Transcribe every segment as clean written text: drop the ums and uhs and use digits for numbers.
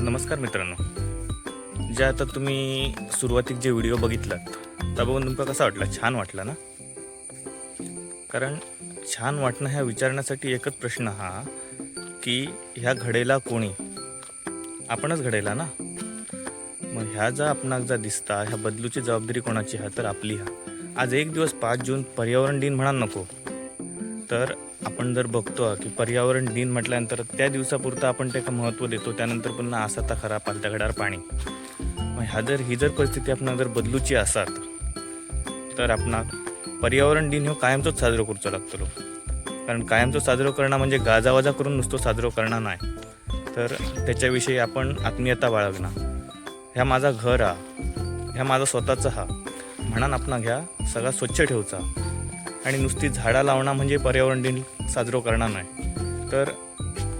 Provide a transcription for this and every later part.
नमस्कार मित्रांनो, जे आता तुम्ही सुरुवातीक जे व्हिडिओ बघितलात त्या बघून तुमका कसा वाटला? छान वाटला ना? कारण छान वाटणं ह्या विचारण्यासाठी एकच प्रश्न हा की ह्या घडेला कोणी? आपणच घडेला ना. मग ह्या जा आपणाक जा दिसता ह्या बदलूची जबाबदारी कोणाची हा? तर आपली. आज एक दिवस 5 जून पर्यावरण दिन म्हणा नको, तर आपण जर बघतो की पर्यावरण दिन म्हटल्यानंतर त्या दिवसापुरतं आपण त्याला महत्त्व देतो, त्यानंतर पुन्हा असा तर खरा पालत्या घडार पाणी. मग ही जर परिस्थिती आपण जर बदलूची असात तर आपणाक पर्यावरण दिन हो कायमचोच साजरो करूचो लागतलो. कारण कायमचो साजरो करणं म्हणजे गाजावाजा करून नुसतं साजरो करणं नाही, तर त्याच्याविषयी आपण आत्मीयता बाळगणं. ह्या माझा घर हा, ह्या माझा स्वतःचा हा म्हणून आपण घ्या सगळा स्वच्छ ठेवचा. आणि नुसती झाडं लावणं म्हणजे पर्यावरण दिन साजरो करणार नाही, तर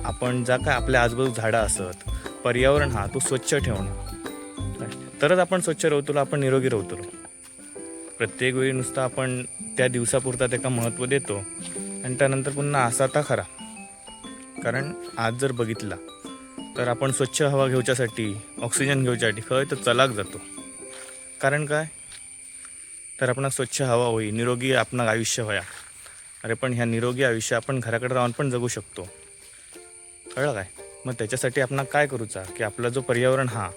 आपण ज्या काय आपल्या आजूबाजू झाडं असत, पर्यावरण हा तो स्वच्छ ठेवणं, तरच आपण स्वच्छ राहतो, आपण निरोगी राहतो. प्रत्येक वेळी नुसतं आपण त्या दिवसापुरता त्याला महत्त्व देतो आणि त्यानंतर पुन्हा असा ता खरा. कारण आज जर बघितला तर आपण स्वच्छ हवा घेऊच्यासाठी, ऑक्सिजन घेऊच्यासाठी खंय तर चलाक जातो. कारण काय? तर आपण स्वच्छ हवा होई, निरोगी आपण आयुष्य व्हाया. अरे पण ह्या निरोगी आयुष्य आपण घराकडे राहून पण जगू शकतो, कळलं काय? मग त्याच्यासाठी आपण काय करूचा की आपला जो पर्यावरण हा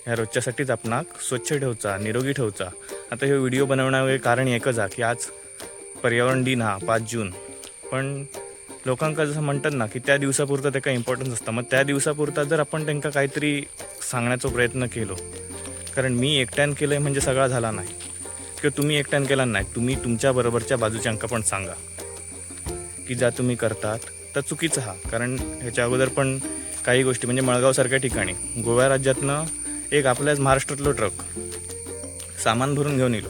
ह्या रोजच्यासाठीच आपणाक स्वच्छ ठेवचा, निरोगी ठेवचा. आता हे व्हिडिओ बनवण्याचे कारण एकच हा की आज पर्यावरण दिन हा 5 जून. पण लोकांका जसं म्हणतात ना की त्या दिवसापुरतं त्याचा इम्पॉर्टन्स असतं. मग त्या दिवसापुरता जर आपण त्यांना काहीतरी सांगण्याचा प्रयत्न केलो, कारण मी एकट्यानं केलं आहे म्हणजे सगळा झाला नाही, किंवा तुम्ही एकट्यानं केला नाही, तुम्ही तुमच्या बरोबरच्या बाजूच्या अंका पण सांगा की ज्या तुम्ही करतात तर चुकीचं हा. कारण ह्याच्या अगोदर पण काही गोष्टी म्हणजे मळगावसारख्या ठिकाणी गोवा राज्यातनं एक आपल्याच महाराष्ट्रातलो ट्रक सामान भरून घेऊन येलो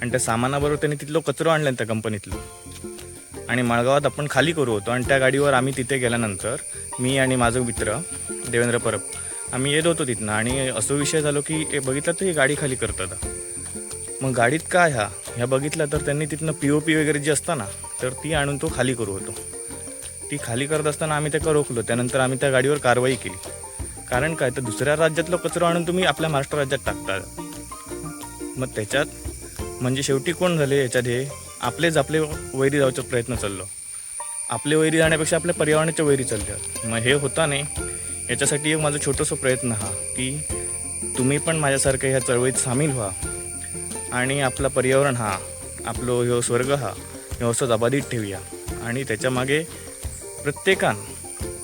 आणि त्या सामानाबरोबर त्यांनी तिथलं कचरो आणलं त्या कंपनीतलं आणि मळगावात आपण खाली करू होतो. आणि त्या गाडीवर आम्ही तिथे गेल्यानंतर मी आणि माझं मित्र देवेंद्र परब आम्ही येत होतो तिथनं आणि असं विषय झालो की बघितलं तर ही गाडी खाली करतात. मग गाडीत काय ह्या बघितलं तर त्यांनी तिथनं POP वगैरे जी असतं ना, तर ती आणून तो खाली करू होतो. ती खाली करत असताना आम्ही त्याला रोखलो. त्यानंतर आम्ही त्या गाडीवर कारवाई केली. कारण काय तर दुसऱ्या राज्यातलं कचरा आणून तुम्ही आपल्या महाराष्ट्र राज्यात टाकता. मग त्याच्यात म्हणजे शेवटी कोण झाले याच्यात? हे आपले वैरी जायचा प्रयत्न चाललो. आपले वैरी जाण्यापेक्षा आपल्या पर्यावरणाच्या वैरी चालल्या. मग हे होता नाही. याच्यासाठी एक माझं छोटंसं प्रयत्न हा की तुम्ही पण माझ्यासारखं ह्या चळवळीत सामील व्हा आणि आपला पर्यावरण हा, आपलो ह्यो स्वर्ग हा व्यवस्थित अबाधित ठेवूया. आणि त्याच्यामागे प्रत्येकान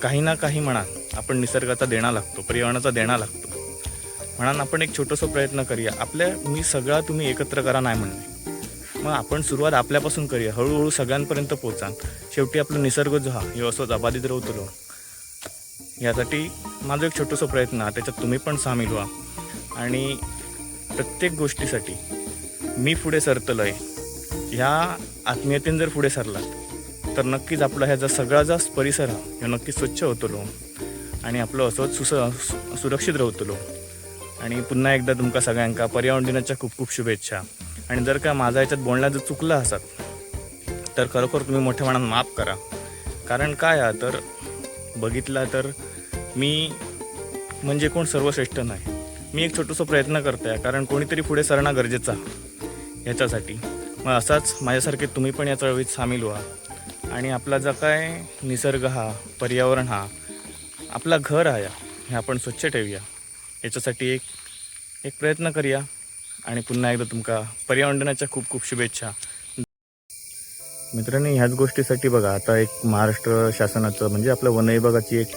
काही ना काही म्हणा आपण निसर्गाचा देणा लागतो, पर्यावरणाचा देणा लागतो. म्हणून आपण एक छोटंसं प्रयत्न करूया. मी सगळा तुम्ही एकत्र करा नाही म्हणणे, मग आपण सुरुवात आपल्यापासून करूया. हळूहळू सगळ्यांपर्यंत पोचान. शेवटी आपला निसर्ग जो हा व्यवस्थित अबाधित राहतो. यासाठी माझं एक छोटंसं प्रयत्न हा, त्याच्यात तुम्ही पण सामील व्हा. आणि प्रत्येक गोष्टीसाठी मी पुढे सरतलो आहे ह्या आत्मीयतेने जर पुढे सरलात तर नक्कीच आपला ह्याचा सगळा जा परिसर हा ह्यो नक्कीच स्वच्छ होतलो आणि आपलं असंच सुरक्षित राहतलो. आणि पुन्हा एकदा तुमका सगळ्यांका पर्यावरण दिनाच्या खूप खूप शुभेच्छा. आणि जर का माझा याच्यात बोलण्यात जर चुकलं असाल तर खरोखर तुम्ही मोठ्या मनात माफ करा. कारण काय हा तर बघितला तर मी म्हणजे कोण सर्वश्रेष्ठ नाही. मी एक छोटंसं प्रयत्न करतो आहे, कारण कोणीतरी पुढे सरणं गरजेचं ह्याच्यासाठी. मग असाच माझ्यासारखे तुम्ही पण या चळवळीत सामील व्हा. आणि आपला जो काय निसर्ग हा, पर्यावरण हा, आपला घर हा हे आपण स्वच्छ ठेवूया. याच्यासाठी एक प्रयत्न करूया. आणि पुन्हा एकदा तुमका पर्यावरण दिनाच्या खूप खूप शुभेच्छा. मित्रांनो, ह्याच गोष्टीसाठी बघा आता एक महाराष्ट्र शासनाचं म्हणजे आपल्या वन विभागाची एक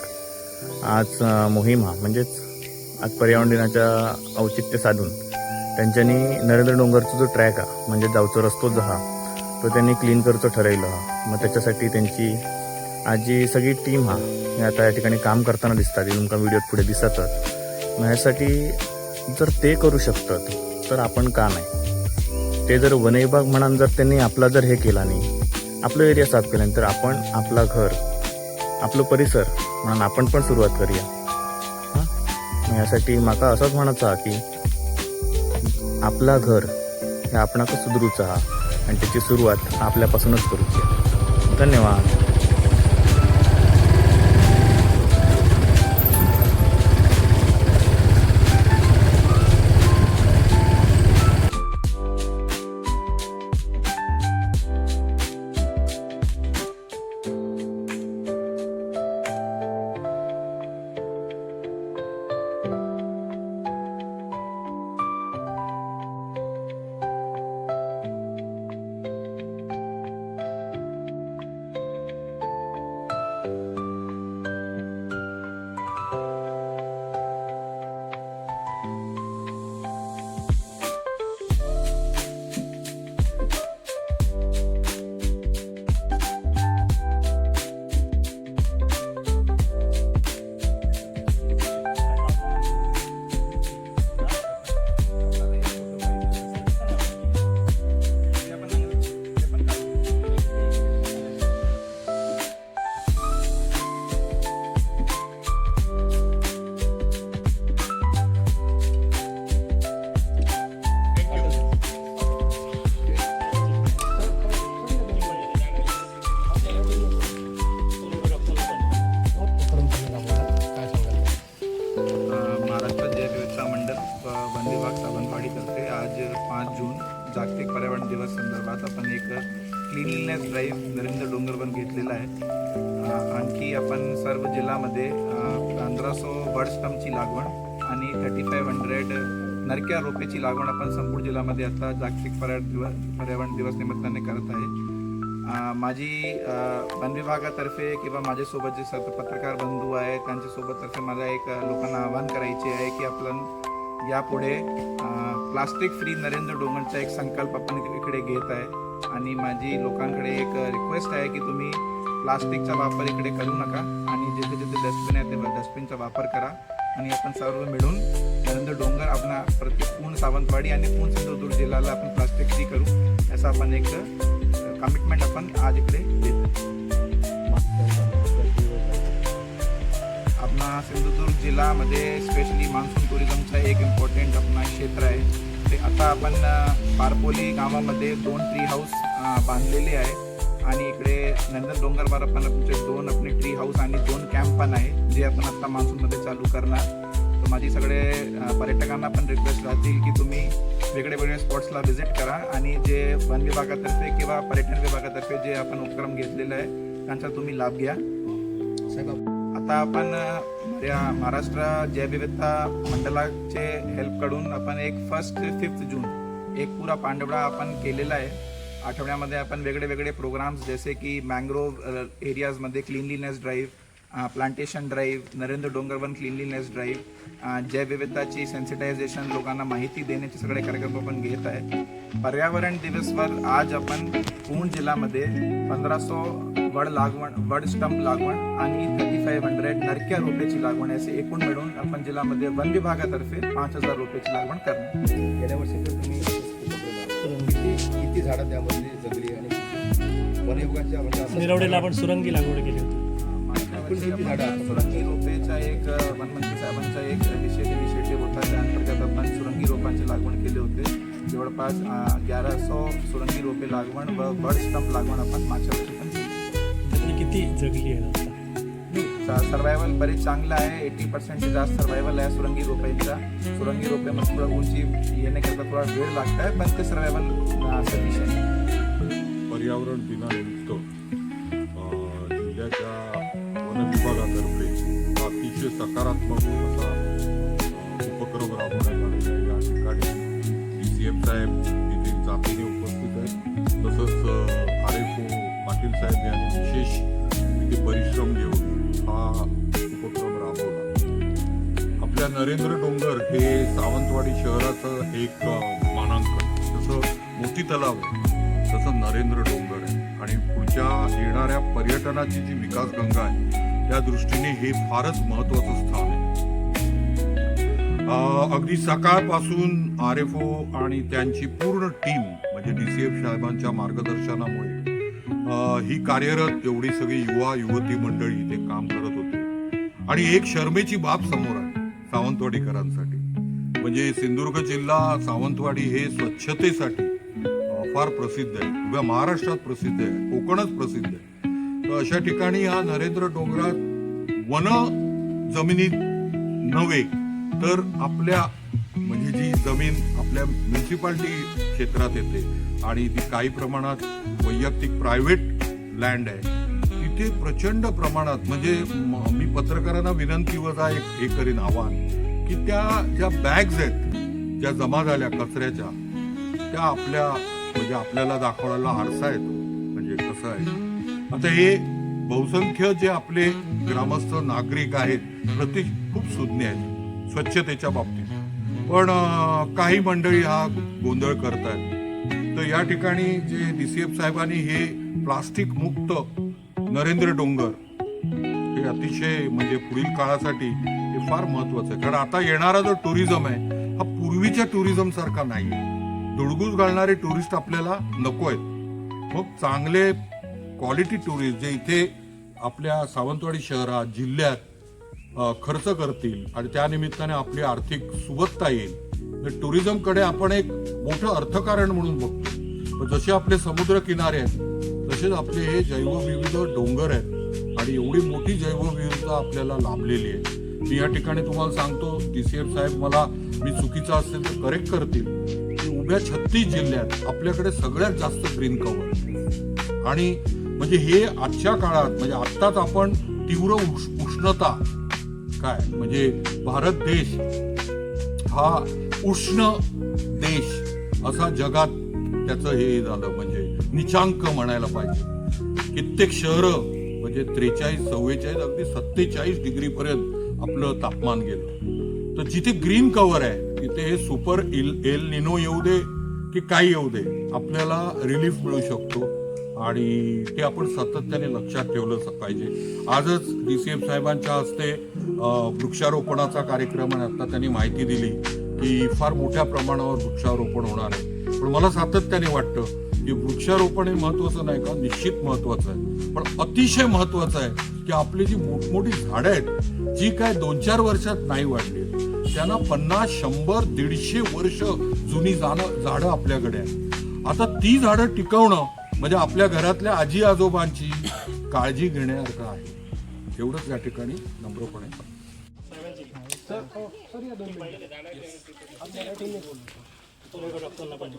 आज मोहीम हा, म्हणजेच आज पर्यावरण दिनाच्या औचित्य साधून त्यांच्यानी नरेंद्र डोंगरचा जो ट्रॅक हा म्हणजे जावचो रस्तो जो हा तो त्यांनी क्लीन करतो ठरवलं हा. मग त्याच्यासाठी त्यांची आज जी सगळी टीम हा हे आता या ठिकाणी काम करताना दिसतात. तुमका व्हिडिओत पुढे दिसतच. मग ह्यासाठी जर ते करू शकतात तर आपण का नाही? ते जर वन विभाग म्हणून जर त्यांनी आपला जर हे केला नाही, आपलं एरिया साफ केला, तर आपण आपला घर, आपलं परिसर म्हणून आपण पण सुरुवात करूया. हां, यासाठी माका असंच म्हणायचं हा की आपला घर हे आपणाक सुधरूचा हा आणि त्याची सुरुवात आपल्यापासूनच करूची. धन्यवाद. नरेंद्र डोंगरवन घेतलेला आहे. आणखी आपण सर्व जिल्ह्यामध्ये 1500 बर्ड स्टम्पची लागवड आणि 3500 नरक्या रोपेची लागवड आपण संपूर्ण जिल्ह्यामध्ये आता जागतिक पर्यावरण दिवस निमित्ताने करत आहे. माझी वन विभागातर्फे किंवा माझ्यासोबत जे पत्रकार बंधू आहे त्यांच्यासोबततर्फे मला एक लोकांना आवाहन करायचे आहे की आपण यापुढे प्लास्टिक फ्री नरेंद्र डोंगरचा एक संकल्प आपण इकडे घेत आहे. आणि माझी लोकांकडे एक रिक्वेस्ट आहे की तुम्ही प्लास्टिकचा वापर इकडे करू नका आणि जिथे जिथे डस्टबिन आहे ते डस्टबिनचा वापर करा आणि आपण सर्व मिळून नरेंद्र डोंगर आपला प्रत्येक पूर्ण सावंतवाडी आणि पूर्ण सिंधुदुर्ग जिल्ह्याला आपण प्लास्टिक फ्री करू असं आपण एक कमिटमेंट आपण आज इकडे देतो. आपला सिंधुदुर्ग जिल्ह्यामध्ये स्पेशली मान्सून टुरिझमचा एक इम्पॉर्टंट आपला क्षेत्र आहे. ते आता आपण पारपोली गावामध्ये 2 ट्री हाऊस बांधलेले आहे आणि इकडे नरेंद्र डोंगरवर आपण आमचे 2 आपले ट्री हाऊस आणि 2 कॅम्प पण आहे जे आपण आता मान्सूनमध्ये चालू करणार. तर माझी सगळे पर्यटकांना पण रिक्वेस्ट राहतील की तुम्ही वेगळे वेगळे स्पॉट्सला व्हिजिट करा आणि जे वन विभागातर्फे किंवा पर्यटन विभागातर्फे जे आपण उपक्रम घेतलेला आहे त्यांचा तुम्ही लाभ घ्या. आता आपण महाराष्ट्र जैवविविधता मंडळाचे हेल्पकडून आपण एक 1 ते 5 जून एक पुरा पांडवडा आपण केलेला आहे. आठवड्यामध्ये आपण वेगळे वेगळे प्रोग्राम्स जसे की मँग्रोव्ह एरियाजमध्ये cleanliness drive, plantation drive, Narendra Dongarvan cleanliness drive, जैवविविधताची सेन्सिटायझेशन, लोकांना माहिती देण्याचे सगळे कार्यक्रम आपण घेत आहे. पर्यावरण दिवसवर आज आपण पूर्ण जिल्ह्यामध्ये 1500 वड स्टंप लागवड आणि 3500 नरक्या रोपेची लागवड असे एकूण मिळून आपण जिल्ह्यामध्ये वन विभागातर्फे 5000 रोपेची लागवड करणार. गेल्या वर्षी तर तुम्ही किती झाडं त्यामध्ये जगली आणि वन विभागाच्या म्हणजे निरवडेला आपण सुरंगी लागवड केली होती. सुरंगी रोपेचा एक वनमंत्री साहेबांचा एक इनिशिएटिव्ह होता. त्या अंतर्गत आपण सुरंगी रोपांची लागवड केली होती. जवळपास 1100 सुरंगी रोपे लागवड व बर्ड स्टंप लागवड आपण मागच्या वर्षी पण केली. किती जगली आहे आता? सर्वायवल बरेच चांगलं आहे. 80% जास्त सर्वायवल आहे सुरंगी रोपांचा. सुरंगी रोपेमध्ये थोडं उंची येण्याकरता थोडा वेळ लागत आहे पण ते सर्वायवल सफिशियंट. पर्यावरण दिनानिमित्त जिल्ह्याच्या वन विभागातर्फे अतिशय सकारात्मक असा उपक्रम राबवण्यात आलेला आहे. या ठिकाणी DCM साहेब नितीन चापेने उपस्थित आहेत. तसंच RFO पाटील साहेब यांनी विशेष इथे परिश्रम घेऊन हा उपक्रम राबवला. आपल्या नरेंद्र डोंगर हे सावंतवाडी शहराचं एक मानांकन. जसं मोती तलाव आहे तसं नरेंद्र डोंगर आहे आणि पुढच्या येणाऱ्या पर्यटनाची जी विकास गंगा आहे त्या दृष्टीने हे फारच महत्वाचं स्थान आहे. अगदी सकाळपासून RFO आणि त्यांची पूर्ण टीम म्हणजे DCF साहेबांच्या मार्गदर्शनामुळे ही कार्यरत एवढी सगळी युवा युवती मंडळी इथे काम करत होते. आणि एक शर्मेची बाब समोर आहे सावंतवाडीकरांसाठी. म्हणजे सिंधुदुर्ग जिल्हा सावंतवाडी हे स्वच्छतेसाठी फार प्रसिद्ध आहे. उभ्या महाराष्ट्रात प्रसिद्ध आहे, कोकणच प्रसिद्ध आहे. तर अशा ठिकाणी हा नरेंद्र डोंगरात वन जमिनीत नव्हे तर आपल्या म्हणजे जी जमीन आपल्या म्युन्सिपाल्टी क्षेत्रात येते आणि ती काही प्रमाणात वैयक्तिक प्रायव्हेट लँड आहे तिथे प्रचंड प्रमाणात म्हणजे मी पत्रकारांना विनंती वजा हे करीन आवाहन की त्या ज्या बॅग्स आहेत ज्या जमा झाल्या कचऱ्याच्या त्या आपल्या म्हणजे आपल्याला दाखवायला आरसा येतो. म्हणजे कसं आहे आता हे बहुसंख्य जे आपले ग्रामस्थ नागरिक आहेत प्रति खूप सुज्ञ आहेत स्वच्छतेच्या बाबतीत पण काही मंडळी हा गोंधळ करतात. तर या ठिकाणी जे DCF साहेबांनी हे प्लास्टिक मुक्त नरेंद्र डोंगर हे अतिशय म्हणजे पुढील काळासाठी हे फार महत्वाचं आहे. कारण आता येणारा जो टुरिझम आहे हा पूर्वीच्या टुरिझम सारखा नाही. धुडगूस घालणारे टुरिस्ट आपल्याला नको आहेत. मग चांगले क्वालिटी टुरिस्ट जे इथे आपल्या सावंतवाडी शहरात जिल्ह्यात खर्च करतील आणि त्या निमित्ताने आपली आर्थिक सुबत्ता येईल. टुरिझमकडे आपण एक मोठं अर्थकारण म्हणून बघतो. पण जसे आपले समुद्र किनारे आहेत तसेच आपले हे जैवविविध डोंगर आहेत आणि एवढी मोठी जैवविविधता आपल्याला लाभलेली आहे. मी या ठिकाणी तुम्हाला सांगतो DCF साहेब मला मी चुकीचा असेल तर करेक्ट करतील की उभ्या 36 जिल्ह्यात आपल्याकडे सगळ्यात जास्त ग्रीन कव्हर आणि म्हणजे हे आजच्या काळात म्हणजे आत्ताच आपण तीव्र उष्णता काय म्हणजे भारत देश हा उष्ण देश असा जगात त्याचं हे झालं म्हणजे निचांक म्हणायला पाहिजे. कित्येक शहरं म्हणजे 43, 44 अगदी 47 डिग्री पर्यंत आपलं तापमान गेलं. तर जिथे ग्रीन कव्हर आहे तिथे हे सुपर एल निनो येऊ दे की काही येऊ दे आपल्याला रिलीफ मिळू शकतो आणि ते आपण सातत्याने लक्षात ठेवलं पाहिजे. आजच DCF साहेबांच्या हस्ते वृक्षारोपणाचा कार्यक्रम आहे. आता त्यांनी माहिती दिली की फार मोठ्या प्रमाणावर वृक्षारोपण होणार आहे. पण मला सातत्याने वाटतं की वृक्षारोपण हे महत्वाचं नाही का, निश्चित महत्वाचं आहे, पण अतिशय महत्वाचं आहे की आपली जी मोठमोठी झाडं आहेत जी काय 2-4 वर्षात नाही वाढली त्यांना 50, 100, 150 वर्ष जुनी झाडं आपल्याकडे आहेत. आता ती झाडं टिकवणं म्हणजे आपल्या घरातल्या आजी आजोबांची काळजी घेण्यासारखं आहे. एवढंच या ठिकाणी नम्रपणे डॉक्टरला पण